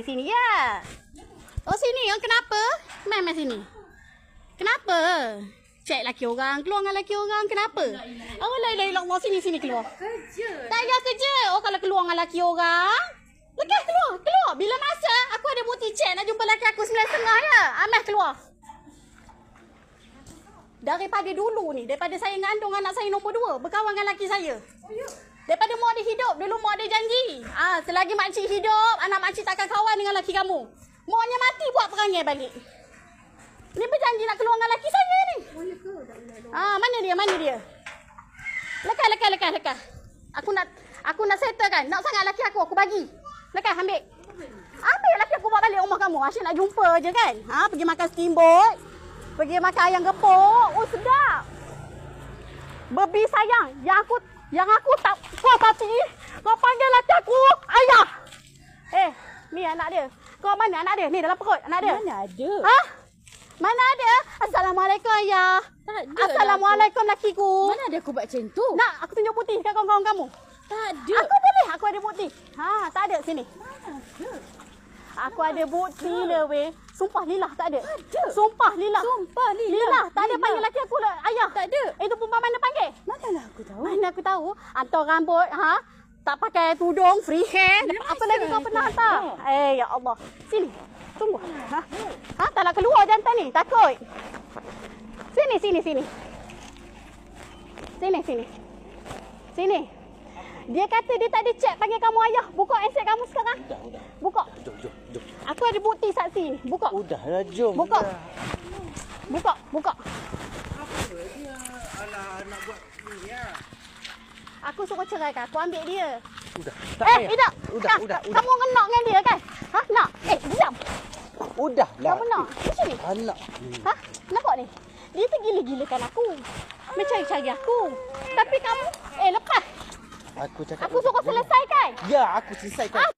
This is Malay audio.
Sini. Ya. Oh, sini. Yang kenapa? Mai sini. Kenapa? Cek laki orang. Keluar dengan laki orang. Kenapa? Oh, la ilaha illallah. Sini keluar. Kerja. Tak payah kerja. Oh, kalau keluar dengan laki orang. Lekas keluar. Bila masa aku ada bukti cek nak jumpa laki aku 9.30 ya. Amah keluar. Daripada dulu ni, daripada saya ngandung anak saya nombor 2, berkawan dengan laki saya. Daripada mak dia hidup, dulu mak dia janji. Selagi makcik hidup, anak makcik takkan kawan dengan laki kamu. Maknya mati buat perangai balik. Ni berjanji nak keluar dengan laki saya ni. Mana dia? Lekas. Aku nak settle kan. Nak sangat laki aku bagi. Lekas ambil laki aku bawa balik rumah kamu. Asyik nak jumpa je kan. Pergi makan steamboat. Pergi makan ayam gepuk. Oh, sedap. Bebi sayang. Yang aku tak puas hati. Kau panggil laki aku ayah. Ni anak dia. Kau mana anak dia? Ni dalam perut anak dia. Mana ada? Mana ada? Assalamualaikum ayah. Tak ada. Assalamualaikum lakiku. Mana ada aku buat macam tu? Nak aku tunjuk bukti dekat kawan-kawan kamu. Tak ada. Aku boleh. Aku ada bukti. Tak ada sini. Mana ada? Aku ada bukti lah weh. Sumpah lillah tak ada. Ada. Sumpah lillah. Lillah. Tak ada panggil laki aku lah. Ayah. Tak ada. Itu perempuan mana panggil? Manalah aku tahu. Mana aku tahu. Hantar rambut. Tak pakai tudung. Free hair. Apa lagi kau pernah hantar? Ya Allah. Sini. Tunggu. Tak nak keluar jantan ni. Takut. Sini. Dia kata dia tak ada chat panggil kamu ayah. Buka handset kamu sekarang. Udah. Buka. Jom. Aku ada bukti saksi ni. Buka. Udahlah, jom. Buka. Buka. Apa dia? Alah, nak buat ni ya. Aku suruh ceraikan. Aku ambil dia. Udah. Tak payah. Tidak. Udah. Kamu nak dengan dia kan? Nak. Diam. Udahlah. Kamu nak? Macam ni? Anak. Nampak ni? Dia tergila-gilakan aku. Mencari-cari aku. Tapi kamu, lepas. Aku cakap. Aku suruh selesaikan. Ya, aku selesaikan.